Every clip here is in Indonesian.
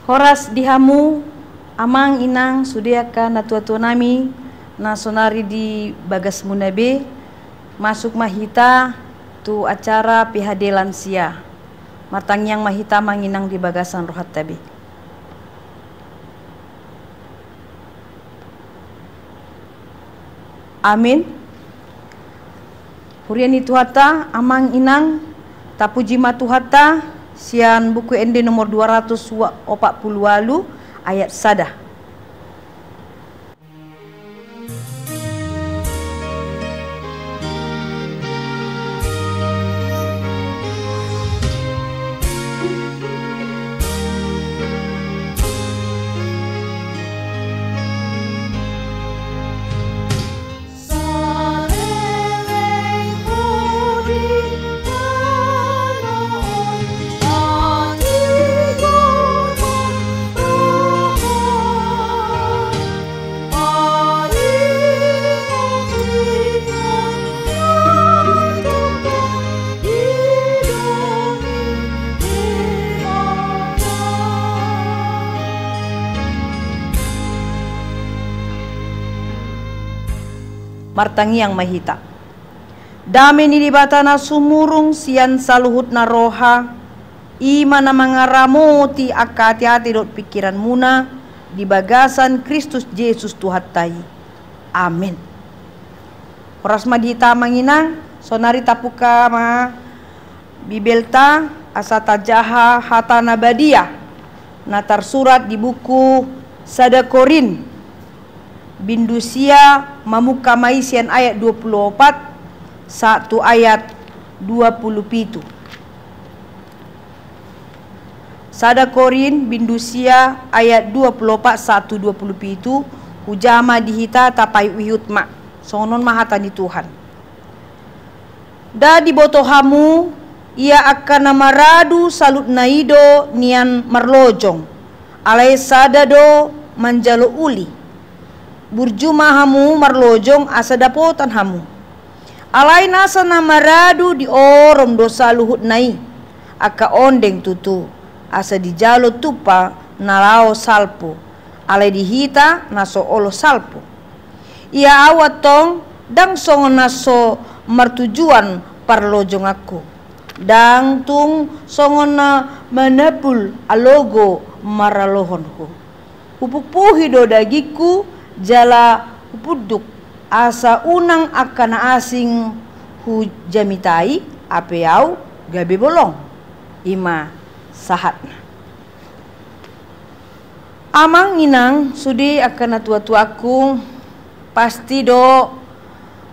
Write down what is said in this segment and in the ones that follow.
Horas dihamu amang inang sudiaka na tua-tua nami na sonari di bagas munabe masuk mahita tu acara PHD lansia matangyang mahita manginang di bagasan rohat tabi. Amin. Hurian itu hata amang inang tapuji matu hata sian buku ND nomor 248 ayat sada. Martangi yang mahita. Dami ni di batana sumurung sian saluhut na roha ima na mangaramoti akati-hati dot pikiran muna di bagasan Kristus Yesus Tuhatai. Amin. Horas madita manginang sonari tapuka ma bibelta asata jaha hata nabadia na tersurat di buku Sada Korin Bindusia mamuka maisian ayat 24 satu ayat 27. Sada Korin Bindusia ayat 24 1 27 hujama dihita tapai wihut mak sonon mahatan di Tuhan. Da di botohamu ia akan namaradu salut naido nian marlojong alai sadado manjalo uli burjuma hamu marlojong asa dapotan hamu alai nasa namaradu di orom dosa luhut nai aka ondeng tutu asa di jalo tupa nalao salpo alai dihita naso olo salpo ia awatong dang songon naso martujuan parlojong aku dang tung songon na manapul alogo maralohonku pupuk-puhi do dagiku jala puduk asa unang akan asing hu jamitai apeau gabe bolong ima sahatna. Amang inang sudi akan tua-tuaku pasti do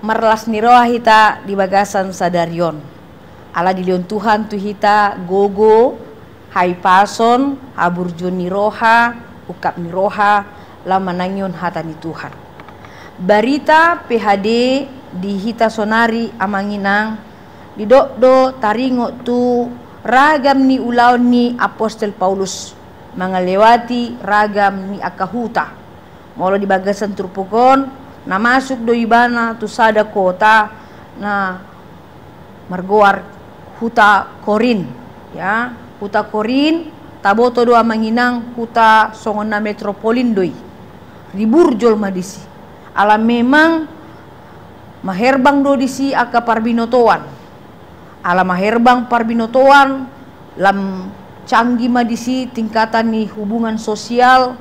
merlas niroha hita di bagasan sadarion ala dilion Tuhan tu hita gogo hai pason aburjun niroha ukap niroha lama nangyon hatani Tuhan. Barita PHD di hita sonari amanginang di do taringo tu ragam ni ulaw ni Apostel Paulus mengalewati ragam ni akahuta molo di bagasan turpukon na masuk do ibana tu sada kota na margoar huta Korin ya huta Korin taboto do amanginang huta songon na metropolin doi riburjol madisi ala memang maherbang do disi aka parbinotoan ala maherbang parbinotoan lam canggih madisi tingkatan ni hubungan sosial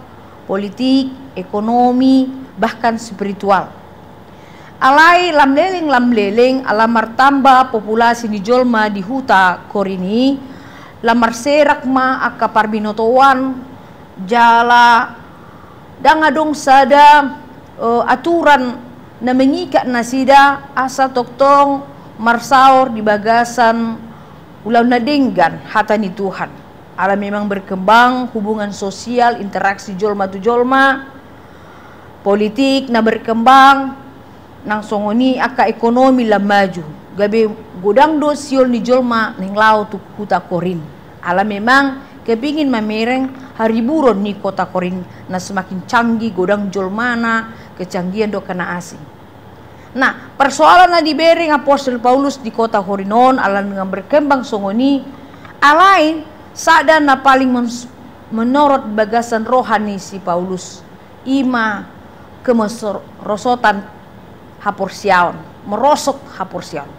politik ekonomi bahkan spiritual alai lam leleng ala martamba populasi ni jolma di huta Korini lam marserak ma aka parbinotoan jala dangadong sada aturan na mengikat nasida asa toktong marsaur di bagasan ulau nadenggan hata ni Tuhan ala memang berkembang hubungan sosial interaksi jolma tu jolma politik na berkembang nang songoni aka ekonomi la maju gabe godang do siol ni jolma ning lau tu huta Korin ala memang kepingin mamereng hariburon ni kota Korin na semakin canggih godang jolmana kecanggihan do kana asing. Nah persoalan na dibering Apostol Paulus di kota Korinon alan dengan berkembang songoni alai sada na paling menurut bagasan rohani si Paulus ima kemerosotan hapursiaon, merosot hapursiaon.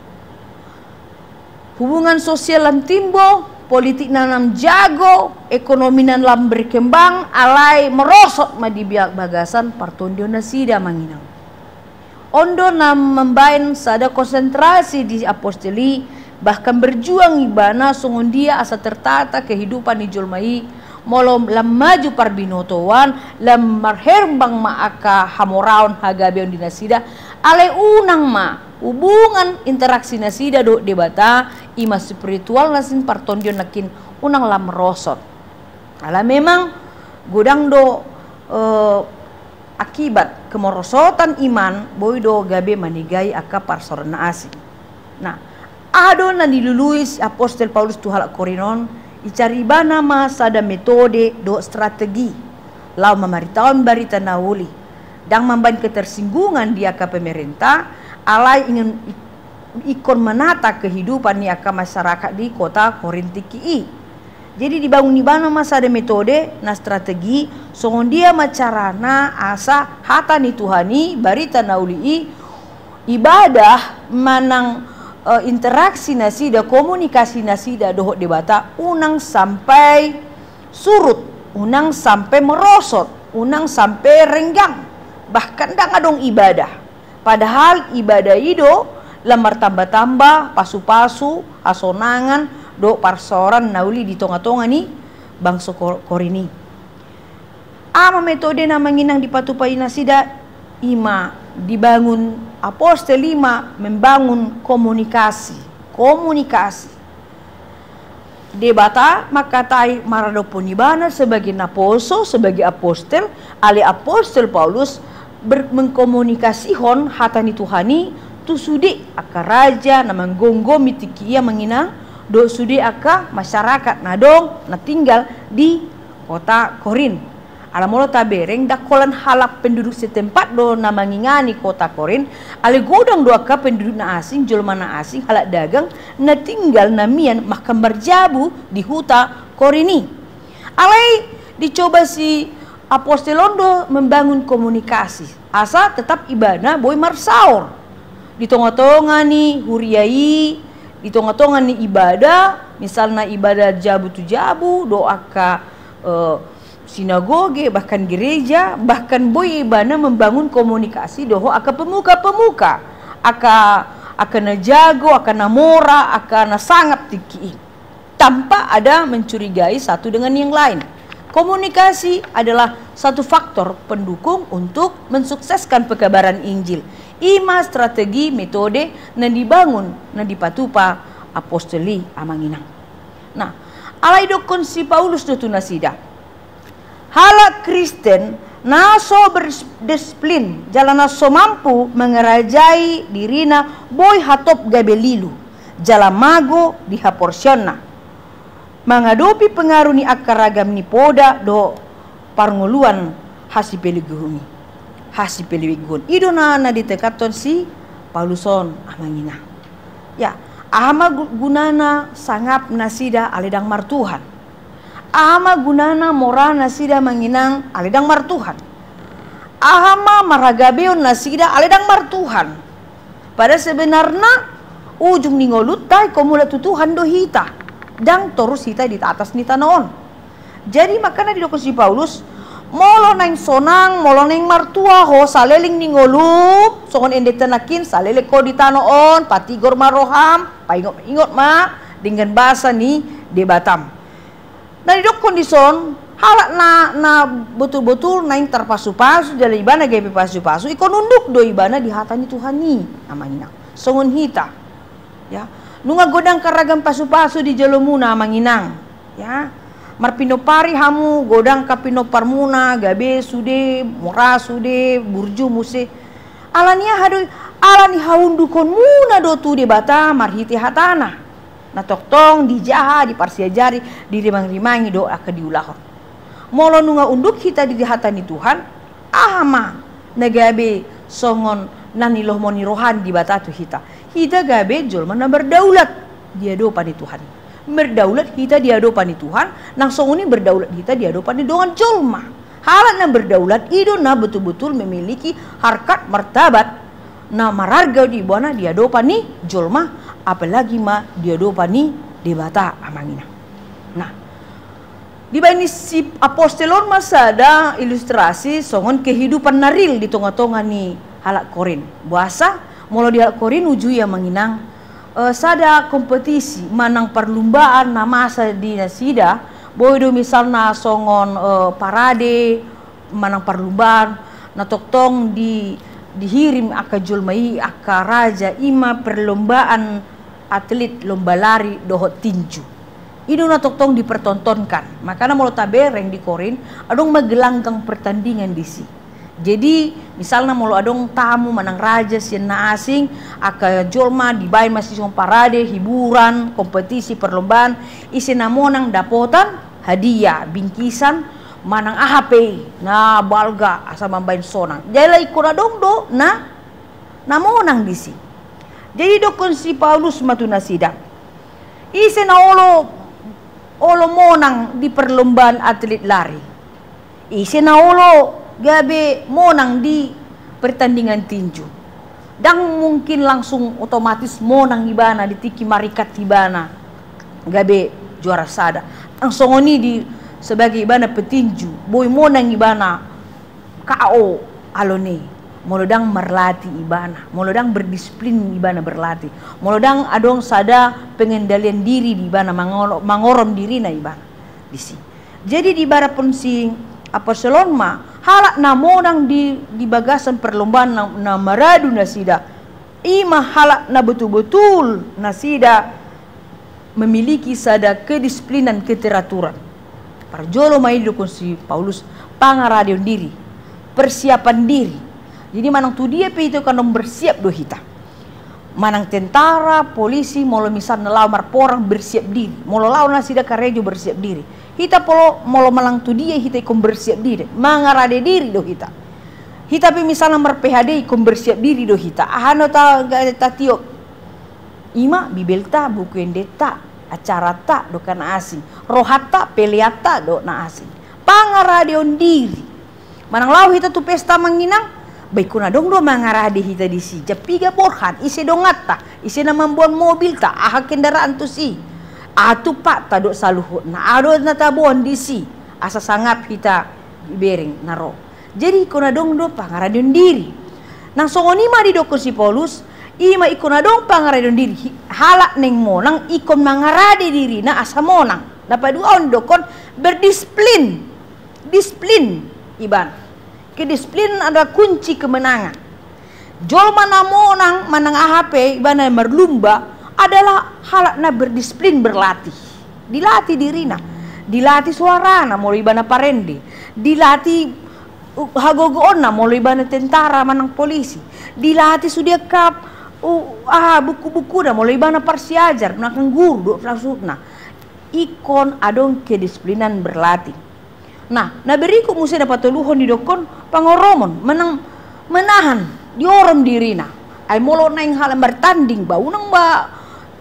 Hubungan sosial lam timbo, politik nanam jago, ekonomi nanam berkembang, alai merosot ma di bagasan partondio nasida manginang. Ondo nam membain sada konsentrasi di apostoli, bahkan berjuang ibana songon dia asa tertata kehidupan di julmai, molom lam maju parbinotoan, lam marherbang maaka hamoraon hagabeon di nasida, ale unang ma hubungan interaksi nasida do debata ima spiritual nasin partondio nakin unang lam merosot. Ala memang godang do akibat kemerosotan iman boydo gabe manigai aka parsorna asing. Nah, ado na niluluis apostol Paulus tu halak Korinon icari bana ma sada metode do strategi lau mamaritaon barita nauli dang mamban ketersinggungan dia ka pemerintah alai ingin ikon menata kehidupan ni aka masyarakat di kota Korintiki. Jadi dibangun di mana masa ada metode, na strategi, songon dia macarana asa hata ni Tuhani, barita nauli ibadah manang interaksi nasida, komunikasi nasida dohok debata, unang sampai surut, unang sampai merosot, unang sampai renggang, bahkan dang adong ibadah. Padahal ibadah itu lamar tambah-tambah, pasu-pasu, asonangan, do parsoran nauli di tonga-tonga ni bangsa Korini. Ama metode na manginang dipatupai nasida ima dibangun apostol lima membangun komunikasi debata makatai marado punibana sebagai naposo sebagai apostol ale apostol Paulus mengkomunikasihon hatani Tuhani tu sudi aka raja na manggonggo mitikia menginang do sudi aka masyarakat nadong na tinggal di kota Korin. Alamolo tabereng dakolan halak penduduk setempat do na mangingani kota Korin, ale godang do aka penduduk na asing, jolma na asing halak dagang na tinggal na mian makam berjabu di huta Korini. Alai dicoba si apostelondo membangun komunikasi. Asa tetap ibadah boy marsaor. Di tengah-tengah ni huriai di tengah-tengah ni ibadah, misalnya ibadah jabu tu jabu, doa ka sinagoge, bahkan gereja, bahkan boy ibadah membangun komunikasi doa aka pemuka-pemuka, aka na jago, aka na mora, aka na sangap tiki, tanpa ada mencurigai satu dengan yang lain. Komunikasi adalah satu faktor pendukung untuk mensukseskan pekabaran Injil. Ima strategi metode na dibangun na dipatupa apostoli amanginang. Nah, alai dokon si Paulus do tunasida. Hala Kristen naso berdisiplin jalan naso mampu mengerajai dirina boy hatop gabelilu jala mago dihaporsionna. Mengadopi pengaruh ni akaragam ni poda do parnguluan hasi peliguhumi. Hasi peliwigun idona na ditekaton si Pauluson amangina. Ya, ahama gunana sangap nasida aledang martuhan. Ahama gunana mora nasida manginang aledang martuhan. Ahama maragabeon nasida aledang martuhan. Pada sebenarnya ujung ningolutai komula tutuhan do hita dang terus hita di atas nita naon. Jadi makanya di si Paulus molo nang sonang, molo nang martua ho saleling ningolup, songon ende tenakin salele ko ditanoon, patigor maroham, paingot ma dengan bahasa ni debatam. Dari dok kondison halak na betul-betul nang terpasu-pasu dari ibana gawe pasu-pasu, ikon nunduk do ibana di hatani Tuhan ni amangina. Songon hita. Ya, nunga godang karagam pasu-pasu di jelomuna amanginang. Ya. Marpinopari hamu godang kapino parmuna gabe sude mora sude burju muse alania hadu alani haundu kon muna do tu debata marhiti hatana na toktong dijaha di parsiajari di rimang-rimangi do aka diulahor molo nunga unduk hita di hatani Tuhan ahama nagabe songon nani lohmoni rohan di batatu hita gabe jolma na berdaulat dia do pani Tuhan berdaulat kita di hadapan Tuhan, nang songoni berdaulat kita di hadapan dengan jolma. Halat na berdaulat itu na betul-betul memiliki harkat martabat na mararga di buana di hadapan ni jolma, apalagi ma di hadapan ni debata amangina. Nah, di bani si apostolon masa ada ilustrasi songon kehidupan naril di tengah-tengah ni halak korin. Buasa mula di halak korin uju yang menginang sada kompetisi manang perlumbaan na masa di nasida. Boy do misalnya songon parade manang perlumbaan na toktong dihirim aka julmai aka raja ima perlombaan atlet lomba lari dohot tinju. Itu na toktong dipertontonkan. Makanya mau tabereng di Korin adong magelanggang pertandingan di si. Jadi misalnya mau adong tamu manang raja siena asing aka jolma dibain masih song parade hiburan kompetisi perlombaan isina monang dapotan hadiah bingkisan manang AHP na balga asa mambain sonang jala ikut adong do na monang di si. Jadi dokon si Paulus matuna sidang isina olo monang di perlombaan atlet lari isina olo gabe monang di pertandingan tinju dan mungkin langsung otomatis monang ibana di tiki marikat ibana gabe juara sada langsung oni di sebagai ibana petinju boy monang ibana KO alone molodang merlatih ibana molodang berdisiplin ibana berlatih molodang adong sada pengendalian diri di ibana mangorom diri na ibana disi. Jadi di barapun si apostolon ma halak na monang di bagasan perlombaan na maradu nasida ima halak na betul-betul nasida memiliki sada kedisiplinan keteraturan parjolo mai dokon si Paulus pangaradion diri persiapan diri. Jadi manang tu dia pe itu kan bersiap do hita manang tentara polisi molo misalnya lamar porang bersiap diri molo lawan nasida karejo bersiap diri hita polo molo malang tu dia hita ikon bersiap diri mangarade diri do hita pe misalnya mar PHD ikon bersiap diri do hita ahano ta tiok ima bibel ta buku endeta acara ta do kana asing rohata peliata do na asing pangarade on diri manang lau hita tu pesta manginang baik kuna dong do mangarade hita di si japiga borhan ise dongata ise na membuat mobil ta aha kendaraan tu si atu pak tadok saluhut na ado na tabuan di si asa sangap kita bering naro. Jadi kuna dong do pangaradion diri nang songoni ma di dokon si Paulus ima ikuna dong pangaradion diri halak neng monang ikon mangarade diri na asa monang dapat dua on dokon berdisiplin disiplin iban. Kedisiplin adalah kunci kemenangan. Jol mana monang manang AHP ibana merlumba adalah halak na berdisiplin berlatih. Dilatih dirina, dilatih suarana mulai ibana parende, dilatih hagogoona mulai ibana tentara manang polisi, dilatih sudia kap buku-buku na mulai ibana parsiajar nakang guru do langsungna. Ikon adong kedisiplinan berlatih. Nah beriku musi dapat teluhon di dokon pangoromon menahan diorom dirina ay molo nang hal bertanding ba unang ba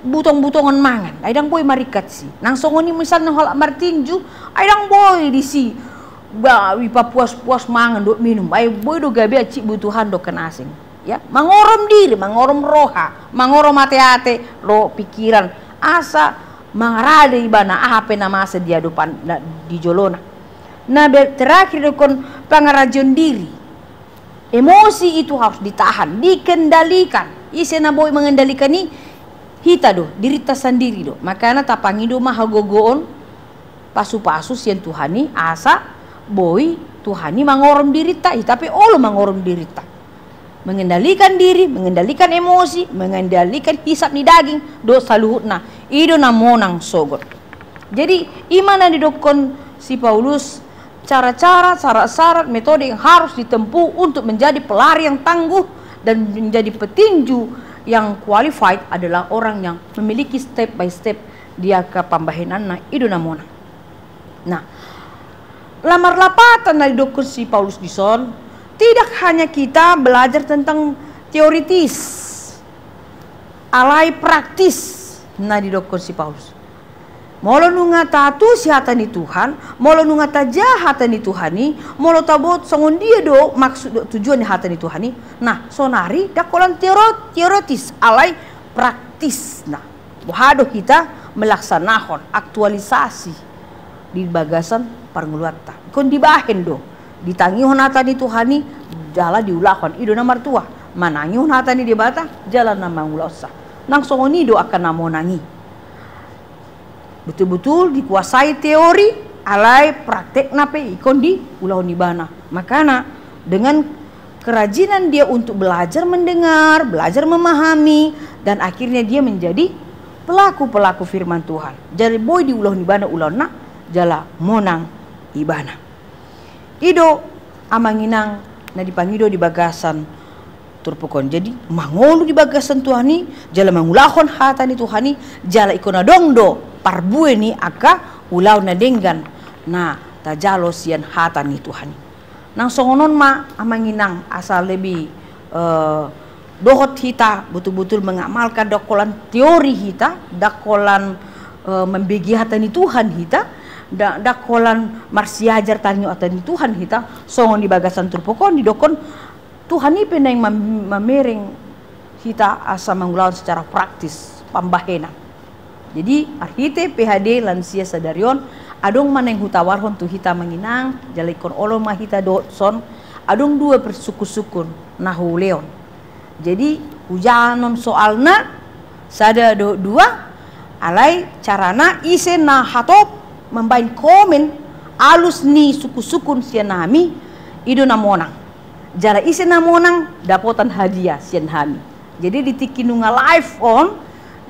butong-butongan mangan ay dang boy marikat si nang songoni misal nang hal martinju ay dang boy di si ba wipa puas-puas mangan do minum ay boy do gabi aci butuhan do kan asing ya mangorom diri mangorom roha mangorom ate-ate lo pikiran asa mangarade ibana apa nama asa dia depan di jolona. Nah terakhir dokon pangarajon diri emosi itu harus ditahan dikendalikan isena boy mengendalikan ni hita do diri ta sendiri do makanya tapangido mah hagogoon pasu-pasu sian Tuhani asa boy Tuhani mangorom diri ta tapi olo mangorom diri ta mengendalikan diri mengendalikan emosi mengendalikan hisap ni daging do saluhutna ido na monang sogot. Jadi imana didokon si Paulus cara-cara, syarat-syarat, metode yang harus ditempuh untuk menjadi pelari yang tangguh dan menjadi petinju yang qualified adalah orang yang memiliki step by step dia ke pambahinanna itu namona. Nah, lamar lapatan dari dokun si Paulus dison tidak hanya kita belajar tentang teoritis, alai praktis nah di dokun si Paulus. Molo nunga tatu si hatani Tuhan, molo nunga taja hatani Tuhani, molo tabot songon dia do maksud do tujuan ni hatani Tuhani. Nah, sonari dakolan teoritis alai praktis. Nah, bohado kita melaksanakan aktualisasi di bagasan parnguluatta. Kon dibahen do, ditangihon hatani Tuhani, jala diulahon ido na martua. Manangihon hatani di bata, jalan na mangulausa. Nang songon ido akan namo nangi. Betul-betul dikuasai teori alai praktek nape ikon di ulahon ibana. Makanya dengan kerajinan dia untuk belajar mendengar, belajar memahami, dan akhirnya dia menjadi pelaku firman Tuhan. Jadi boy di ulahon ibana ulahon jala monang ibana. Ido amanginang na dipangido di bagasan turpukon. Jadi mangolu di bagasan Tuhani, jala mangulahon hatani Tuhani, jala ikona dongdo parbue ni aka ulau na denggan na tajalo sian hatani Tuhani. Nang songonon ma amanginang asal lebih dohot hita betul-betul mengamalkan dakolan teori hita, dakolan membagi hatani Tuhan hita, dakolan marsiajar tanyo hatani Tuhan hita, songon di bagasan turpukon di dokon Tuhan ini yang memereng kita asa mengulawan secara praktis pambahena. Jadi arhite PHD lansia sadarion adong maneng hutawarhon tu hita menginang jalikon olo mahita dotson adong dua persuku-sukun nahu leon. Jadi hujanon soalna sada dua alai carana isen na hatop membain komen alus ni suku-sukun sian nami ido namonang. Jara isen namonang dapotan hadiah sian hami. Jadi ditikinunga live on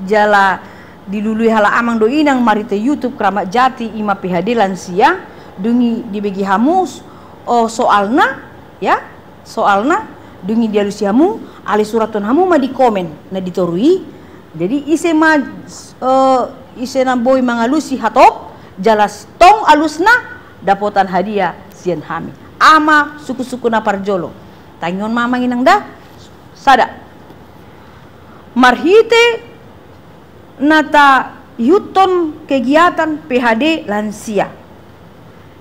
jala dilului hala amang do inang marite YouTube Keramat Jati ima PHD lansia dungi dibagi hamus soalna ya soalna dungi dialusi hamu ali suraton hamu ma di komen na ditorui. Jadi ise na boy mangalusi hatop jala tong alusna dapotan hadiah sian hami ama suku-suku na parjolo tangion mamang inang dah sada marhite nata yuton kegiatan PHD lansia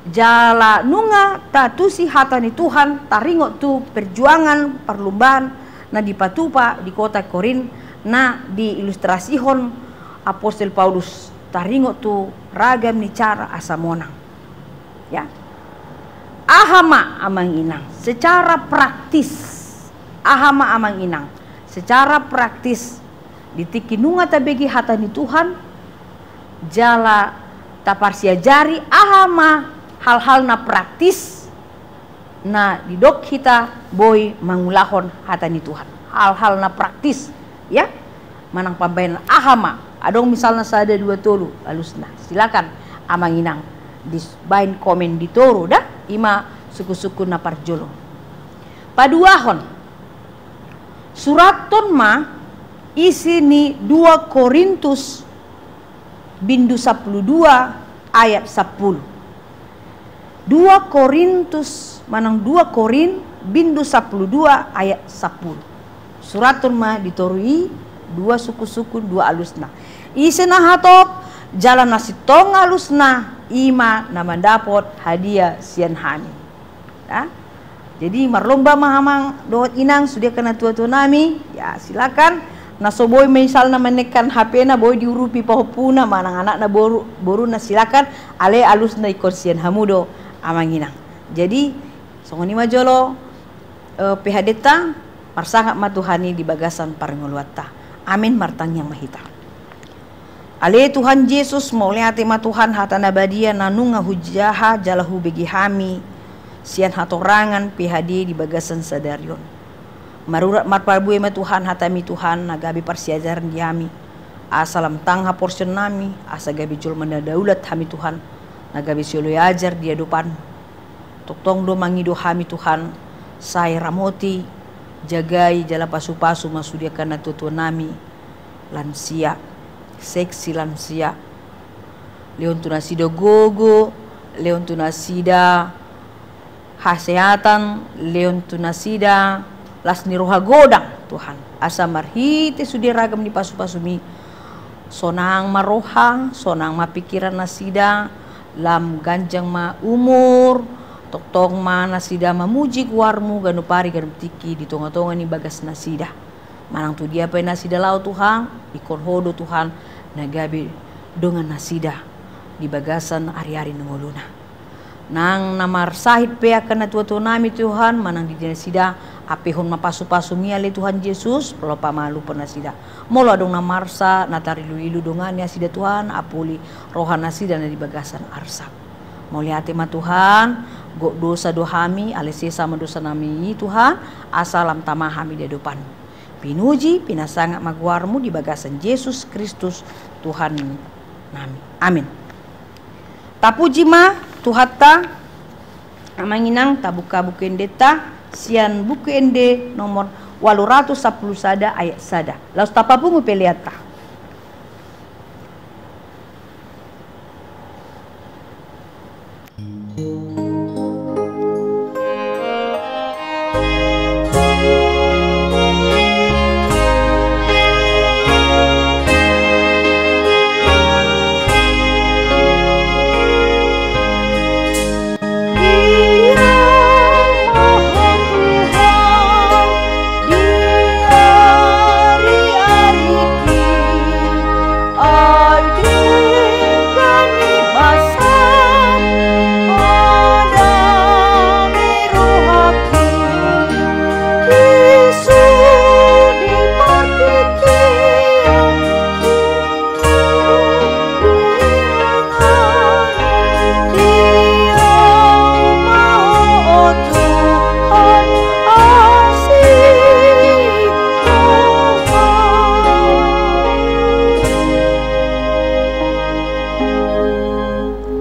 jala nunga tatusi hatani Tuhan taringo tu perjuangan perlumbaan na dipatupa di kota Korin na diilustrasihon Apostel Paulus taringo tu ragam ni cara asa monang ya ahama amang inang secara praktis ahama amang inang secara praktis ditikinunga tabegi hatani Tuhan jala taparsiajari ahama hal-hal na praktis na didok kita boy mangulahon hatani Tuhan hal-hal na praktis ya manang pambayan ahama adong misalnya sada dua tolu alusna silakan amang inang disbain komen di toro dah ima suku-suku na parjolo paduahon suraton ma isi ni 2 Korintus bindu 12 ayat 10 2 Korintus manang 2 Korin bindu 12 ayat 10 suraton ma ditorui 2 suku-suku 2 alusna isi na hatop jalan nasi tong alusna ima na mandapot hadiah sian hani ya? Jadi marlomba mahamang dohot inang sudah kena tua-tua nami ya silakan naso boy misal na menekan HP na boy diurupi pahopuna manang anak na boru na silakan ale alus na ikon sian hamudo amang inang. Jadi songoni majolo PHD ta marsangat matuhani di bagasan parnguluatta amin martang yang mahita ale Tuhan Yesus mauliate matuhan hata nabadia nanunga hujaha jalahu begi hami sian hatorangan PHD di bagasan sadarion marurat marparbue matuhan hatami Tuhan nagabi parsiajaran diami asalam tangha portion nami asa gabi jul mandadaulat hami Tuhan nagabi sioloy ajar dia depan toktong do mangido hami Tuhan saya ramoti jagai jala pasu-pasu masudiakan tutu nami lansia seksi lansia leon tunasida gogo leon tunasida hasehatan leon tunasida las niroha godang Tuhan asa marhite sudia ragam di pasu-pasumi sonang maroha, sonang mapikiran nasida, lam ganjang ma umur, toktong ma nasida mamuji kuarmu ganu pari ganu tiki di tonga-tonga ni bagas nasida. Manang tu dia pa nasida lau Tuhan, ikon hodo Tuhan nagabi dengan nasida di bagasan ari-ari nungoluna. Nang namar sahid pe akan tua-tua nami Tuhan, manang di nasida apehon mapasu-pasu miale Tuhan Yesus, pelo pamalu penasida. Molo adong namarsa natari ilu dongan nasida Tuhan, apuli rohan nasida na di bagasan arsak. Moliate ma Tuhan, go dosa dohami, alese sama dosa nami Tuhan, asalam tamahami di depan. Pinuji, pinasangak maguarmu di bagasan Yesus Kristus Tuhan nami. Amin. Tapuji ma Tuhata amanginang tabuka buku endeta sian buku ende nomor 810 sada ayat sada. Laus tapapungu peliata.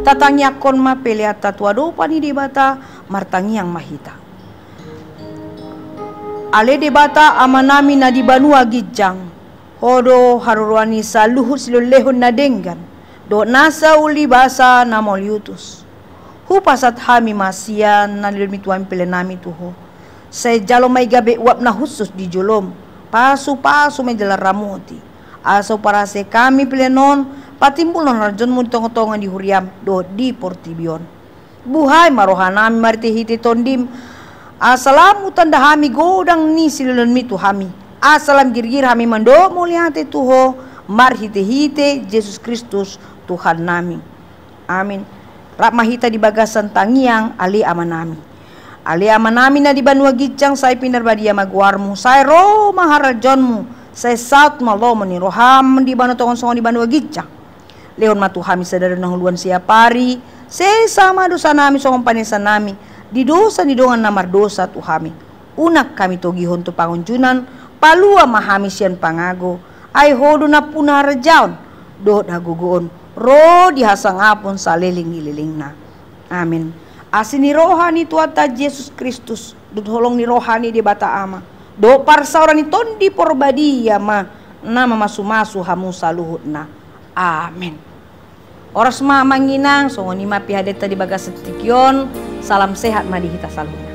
Tatangnya kon ma peleata tuado pani debata martangi yang mahita. Ale debata amanami na di banua gijang. Hodo haruruani sa luhut silulehon na denggan. Do nasa uli basa na moliutus. Hupasat hami masian na lilmituan pelenami tuho. Say jalo may gabi wap na husus di jolom. Pasu-pasu may jala ramuti. Aso para se kami pelenon patimbulon rajon mo tong-tongan di huriam do di portibion. Buhay marohanami martihiti tondim. Asalamu tanda hami godang ni silulun mitu hami. Asalam girgir hami mando muliate tuho marhite-hite Yesus Kristus Tuhan nami. Amin. Rahmahita di bagasan tangiang ali amanami. Ali amanami na di banua gicang say pinarbadia maguarmu. Say ro maharajonmu. Say saut malo ni roham di banu tongon songon di banua gicang. Leon matu hami sadar nahuluan siapari. Say sama dosa nami songon panesa nami. Di dosa di dongan namar dosa tu hami. Unak kami togihon tu pangunjunan. Palua mahami sian pangago. Ay hodo na punah rejaun. Do nagugoon. Ro dihasang apon sa liling-liling na. Amin. Asin ni rohani tuata Yesus Kristus. Dutholong ni rohani di bata ama. Do parsaura ni tondi porbadia ma. Nama masu-masu hamu saluhut na. Amin. Oras ma manginang. Songon ni mapi hadeta di bagas setikyon. Salam sehat ma di hita saluhut.